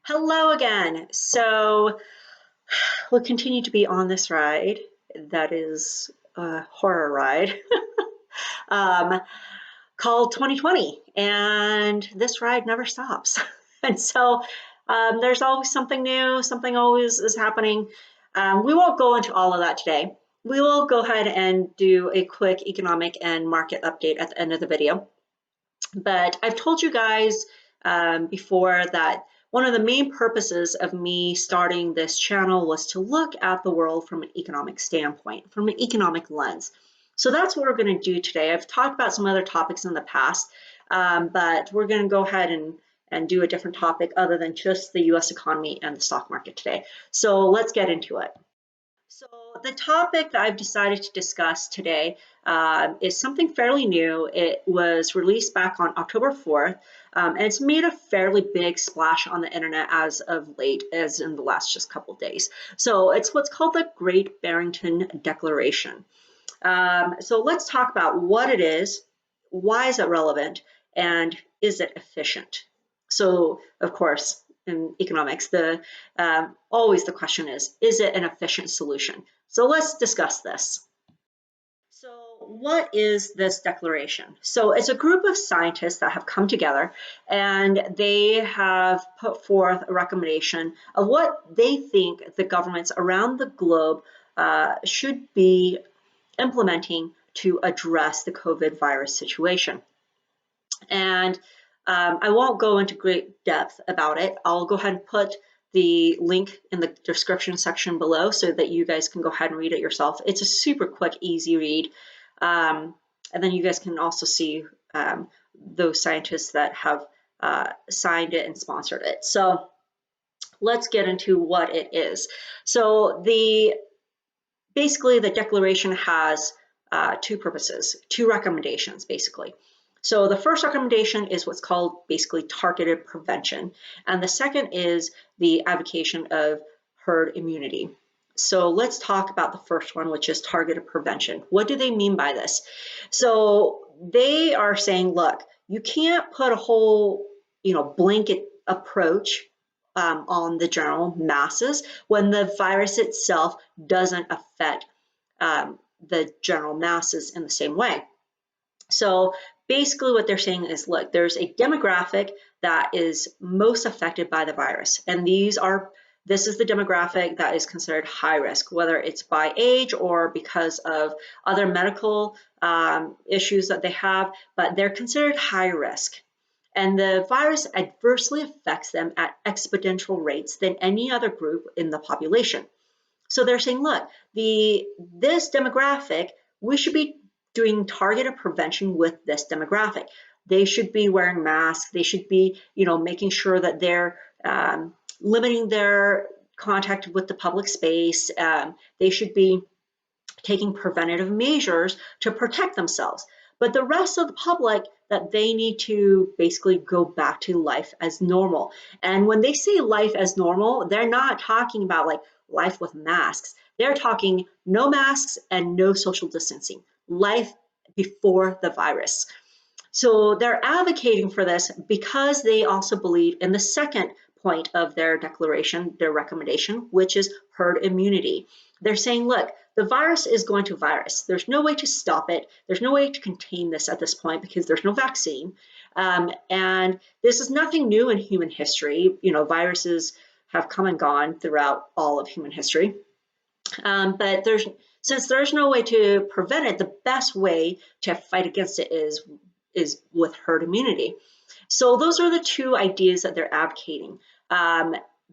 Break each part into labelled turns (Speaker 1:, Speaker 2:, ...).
Speaker 1: Hello again. So we'll continue to be on this ride. That is a horror ride um, called 2020. And this ride never stops. And so there's always something new, something always is happening. We won't go into all of that today. We will go ahead and do a quick economic and market update at the end of the video. But I've told you guys before that one of the main purposes of me starting this channel was to look at the world from an economic standpoint, from an economic lens. So that's what we're going to do today. I've talked about some other topics in the past, but we're going to go ahead and do a different topic other than just the US economy and the stock market today. So let's get into it. So the topic that I've decided to discuss today is something fairly new. It was released back on October 4th, and it's made a fairly big splash on the internet as of late, as in the last just couple of days. So it's what's called the Great Barrington Declaration. So let's talk about what it is, why is it relevant, and is it efficient? So of course, in economics, always the question is it an efficient solution? So let's discuss this. So what is this declaration? So it's a group of scientists that have come together and they have put forth a recommendation of what they think the governments around the globe should be implementing to address the COVID virus situation. And I won't go into great depth about it. I'll go ahead and put the link in the description section below so that you guys can go ahead and read it yourself. It's a super quick, easy read. And then you guys can also see those scientists that have signed it and sponsored it. So let's get into what it is. So basically the declaration has two purposes, two recommendations basically. So the first recommendation is what's called basically targeted prevention. And the second is the advocacy of herd immunity. So let's talk about the first one, which is targeted prevention. What do they mean by this? So they are saying, look, you can't put a whole, blanket approach on the general masses when the virus itself doesn't affect the general masses in the same way. So basically what they're saying is, look, there's a demographic that is most affected by the virus. And this is the demographic that is considered high risk, whether it's by age or because of other medical issues that they have, but they're considered high risk. And the virus adversely affects them at exponential rates than any other group in the population. So they're saying, look, this demographic, we should be doing targeted prevention with this demographic. They should be wearing masks. They should be, making sure that they're limiting their contact with the public space. They should be taking preventative measures to protect themselves. But the rest of the public, that they need to basically go back to life as normal. And when they say life as normal, they're not talking about like life with masks. They're talking no masks and no social distancing, life before the virus. So they're advocating for this because they also believe in the second point of their declaration, their recommendation, which is herd immunity. They're saying, look, the virus is going to virus. There's no way to stop it. There's no way to contain this at this point because there's no vaccine. And this is nothing new in human history. Viruses have come and gone throughout all of human history. But since there's no way to prevent it, the best way to fight against it is with herd immunity. So those are the two ideas that they're advocating.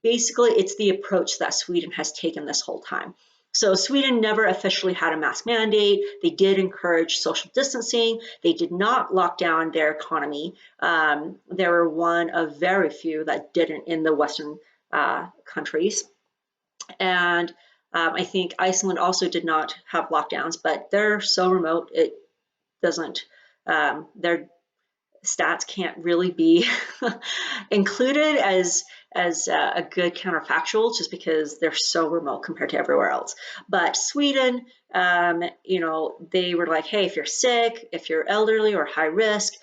Speaker 1: Basically, it's the approach that Sweden has taken this whole time. So Sweden never officially had a mask mandate. They did encourage social distancing. They did not lock down their economy. They were one of very few that didn't in the Western countries. And I think Iceland also did not have lockdowns, but they're so remote, it doesn't, their stats can't really be included as a good counterfactual just because they're so remote compared to everywhere else. But Sweden, they were like, hey, if you're sick, if you're elderly or high risk,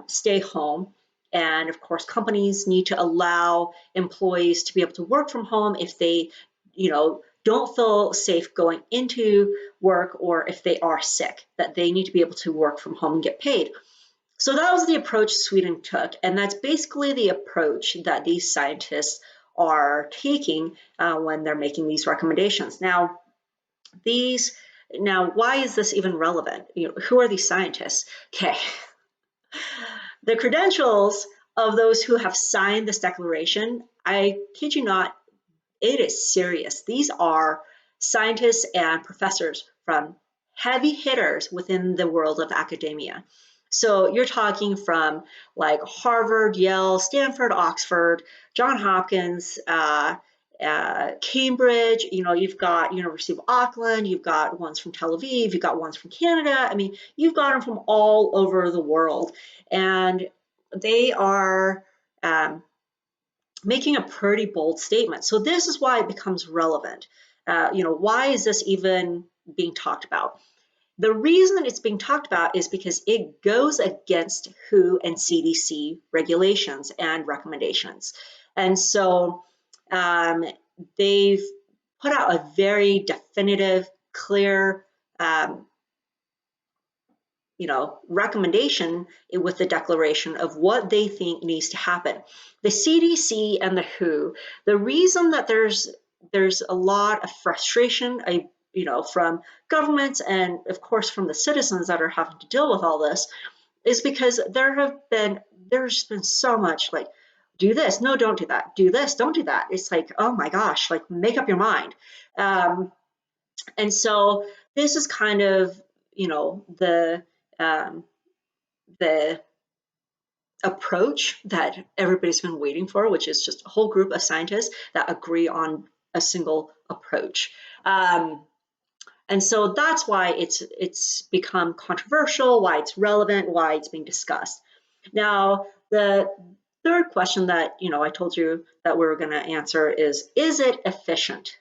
Speaker 1: stay home. And of course, companies need to allow employees to be able to work from home if they, don't feel safe going into work, or if they are sick, that they need to be able to work from home and get paid. So that was the approach Sweden took, and that's basically the approach that these scientists are taking when they're making these recommendations. Now, why is this even relevant? Who are these scientists? Okay, the credentials of those who have signed this declaration, I kid you not, it is serious. These are scientists and professors from heavy hitters within the world of academia. So you're talking from like Harvard, Yale, Stanford, Oxford, Johns Hopkins, Cambridge. You've got University of Auckland, you've got ones from Tel Aviv, you've got ones from Canada. I mean, you've got them from all over the world, and they are making a pretty bold statement. So this is why it becomes relevant. Why is this even being talked about? The reason it's being talked about is because it goes against WHO and CDC regulations and recommendations. And so they've put out a very definitive, clear recommendation with the declaration of what they think needs to happen. The CDC and the WHO, the reason that there's a lot of frustration, from governments and of course from the citizens that are having to deal with all this, is because there's been so much like, do this, no, don't do that, do this, don't do that. It's like, oh my gosh, like make up your mind. And so this is kind of, the approach that everybody's been waiting for, which is just a whole group of scientists that agree on a single approach. And so that's why it's become controversial, why it's relevant, why it's being discussed. Now, the third question that I told you that we were going to answer is it efficient?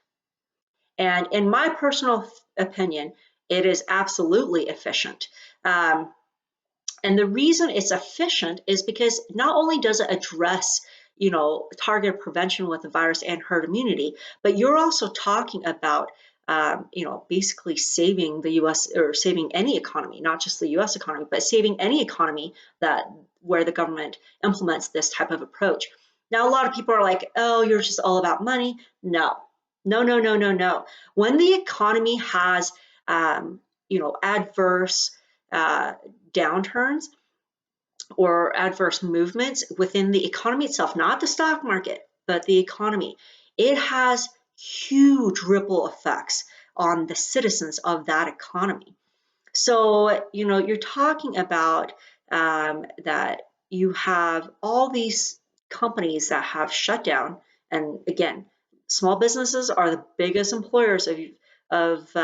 Speaker 1: And in my personal opinion, it is absolutely efficient. And the reason it's efficient is because not only does it address, targeted prevention with the virus and herd immunity, but you're also talking about, basically saving the U.S. or saving any economy, not just the U.S. economy, but saving any economy where the government implements this type of approach. Now, a lot of people are like, oh, you're just all about money. No. When the economy has, adverse downturns or adverse movements within the economy itself, not the stock market, but the economy, it has huge ripple effects on the citizens of that economy. So, you're talking about that you have all these companies that have shut down. And again, small businesses are the biggest employers of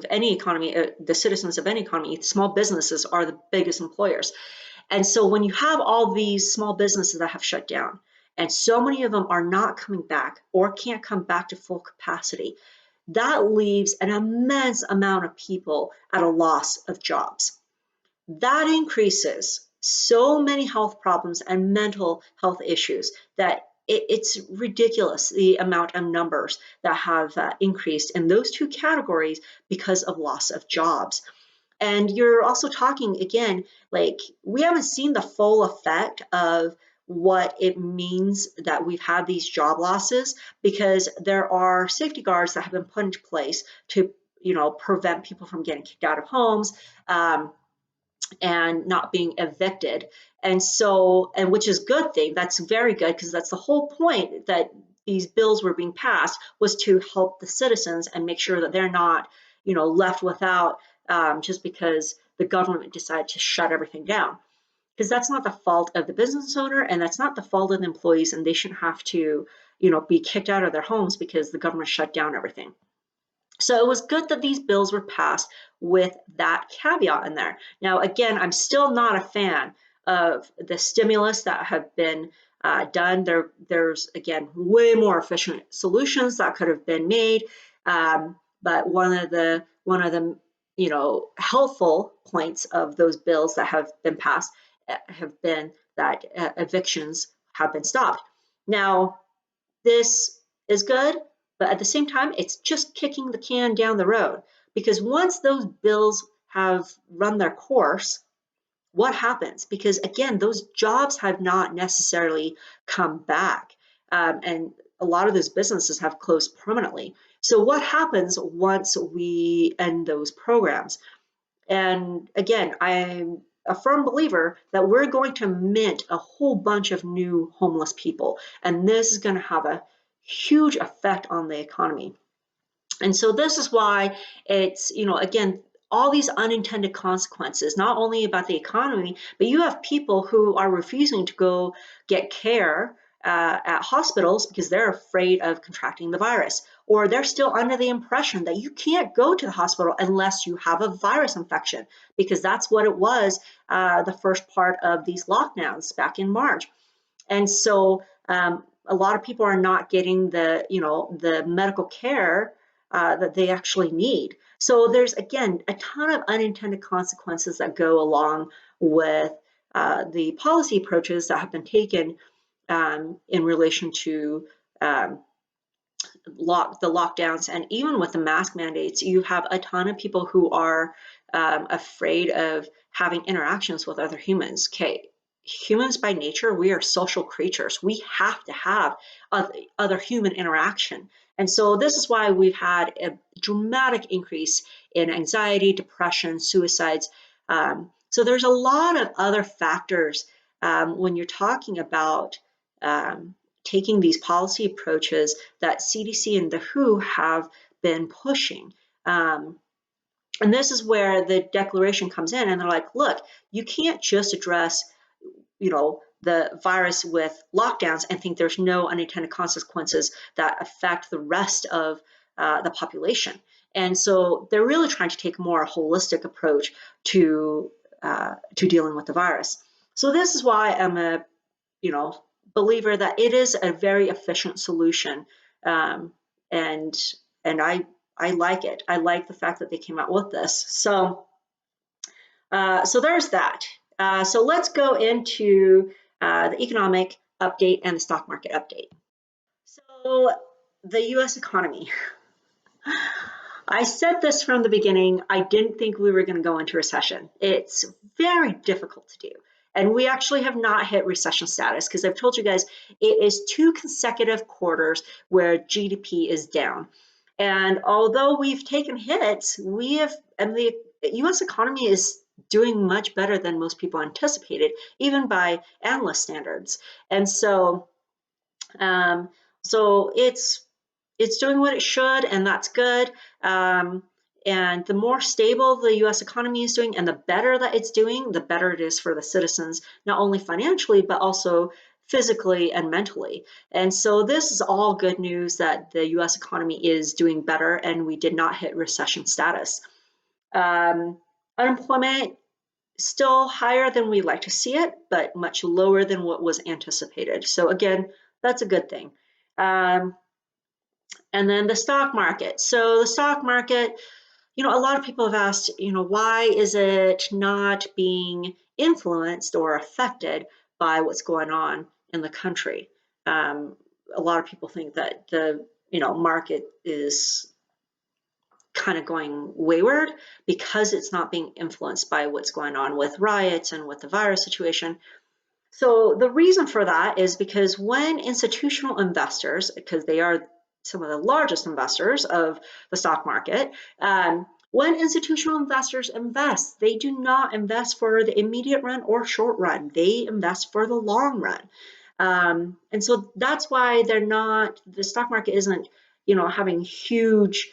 Speaker 1: any economy, the citizens of any economy. Small businesses are the biggest employers. And so when you have all these small businesses that have shut down, and so many of them are not coming back or can't come back to full capacity, that leaves an immense amount of people at a loss of jobs. That increases so many health problems and mental health issues that it's ridiculous, the amount of numbers that have increased in those two categories because of loss of jobs. And you're also talking, again, like we haven't seen the full effect of what it means that we've had these job losses, because there are safety guards that have been put into place to, prevent people from getting kicked out of homes and not being evicted. And so, and which is a good thing, that's very good, because that's the whole point that these bills were being passed, was to help the citizens and make sure that they're not, left without just because the government decided to shut everything down. Because that's not the fault of the business owner, and that's not the fault of the employees, and they shouldn't have to, be kicked out of their homes because the government shut down everything. So it was good that these bills were passed with that caveat in there. Now, again, I'm still not a fan of the stimulus that have been done. There's, again, way more efficient solutions that could have been made. But one of the helpful points of those bills that have been passed have been that evictions have been stopped. Now, this is good, but at the same time, it's just kicking the can down the road, because once those bills have run their course, what happens? Because again, those jobs have not necessarily come back, and a lot of those businesses have closed permanently. So what happens once we end those programs? And again, I'm a firm believer that we're going to mint a whole bunch of new homeless people, and this is going to have a huge effect on the economy. And so this is why it's, again, all these unintended consequences, not only about the economy, but you have people who are refusing to go get care at hospitals because they're afraid of contracting the virus, or they're still under the impression that you can't go to the hospital unless you have a virus infection, because that's what it was the first part of these lockdowns back in March. And so a lot of people are not getting the medical care that they actually need. So there's, again, a ton of unintended consequences that go along with the policy approaches that have been taken in relation to the lockdowns, and even with the mask mandates. You have a ton of people who are afraid of having interactions with other humans. Okay, humans by nature, we are social creatures. We have to have other human interaction. And so this is why we've had a dramatic increase in anxiety, depression, suicides. So there's a lot of other factors when you're talking about taking these policy approaches that CDC and the WHO have been pushing. And this is where the declaration comes in, and they're like, look, you can't just address, the virus with lockdowns and think there's no unintended consequences that affect the rest of the population. And so they're really trying to take a more holistic approach to dealing with the virus. So this is why I'm a, believer that it is a very efficient solution, and I like it. I like the fact that they came out with this. So there's that. So let's go into the economic update and the stock market update. So the U.S. economy. I said this from the beginning. I didn't think we were going to go into recession. It's very difficult to do. And we actually have not hit recession status, because I've told you guys it is 2 consecutive quarters where GDP is down. And although we've taken hits, and the U.S. economy is doing much better than most people anticipated, even by analyst standards. And so, it's doing what it should, and that's good. And the more stable the U.S. economy is doing, and the better that it's doing, the better it is for the citizens, not only financially, but also physically and mentally. And so this is all good news that the U.S. economy is doing better, and we did not hit recession status. Unemployment still higher than we'd like to see it, but much lower than what was anticipated. So again, that's a good thing. And then the stock market. So the stock market, a lot of people have asked, why is it not being influenced or affected by what's going on in the country? A lot of people think that the, market is kind of going wayward because it's not being influenced by what's going on with riots and with the virus situation. So the reason for that is because when institutional investors, because they are some of the largest investors of the stock market, when institutional investors invest, they do not invest for the immediate run or short run. They invest for the long run. And so that's why the stock market isn't, having huge,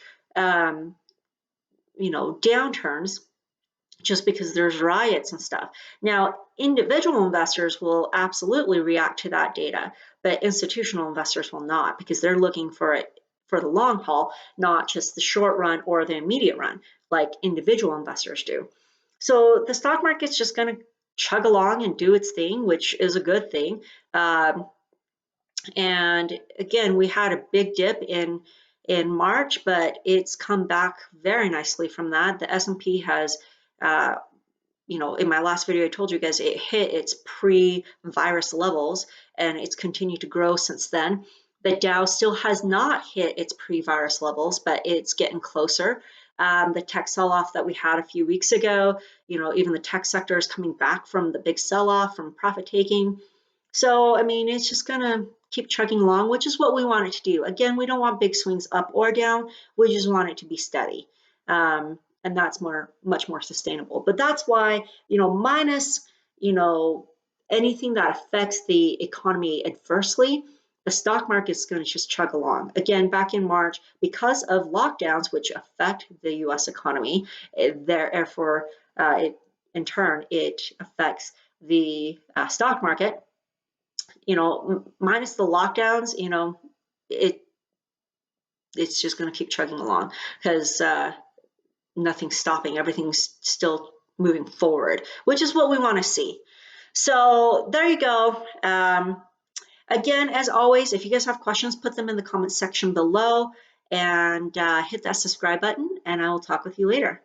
Speaker 1: downturns just because there's riots and stuff. Now, individual investors will absolutely react to that data, but institutional investors will not, because they're looking for it for the long haul, not just the short run or the immediate run, like individual investors do. So the stock market's just going to chug along and do its thing, which is a good thing. And again, we had a big dip in March, but it's come back very nicely from that. The S&P has in my last video, I told you guys it hit its pre-virus levels and it's continued to grow since then. The Dow still has not hit its pre-virus levels, but it's getting closer. The tech sell-off that we had a few weeks ago, even the tech sector is coming back from the big sell-off from profit taking. So, I mean, it's just going to keep chugging along, which is what we want it to do. Again, we don't want big swings up or down. We just want it to be steady. And that's much more sustainable. But that's why, minus, anything that affects the economy adversely, the stock market is going to just chug along. Again, back in March, because of lockdowns, which affect the U.S. economy, therefore, in turn, it affects the stock market. Minus the lockdowns, it's just going to keep chugging along because nothing's stopping. Everything's still moving forward, which is what we want to see. So there you go. Again, as always, if you guys have questions, put them in the comment section below and hit that subscribe button, and I will talk with you later.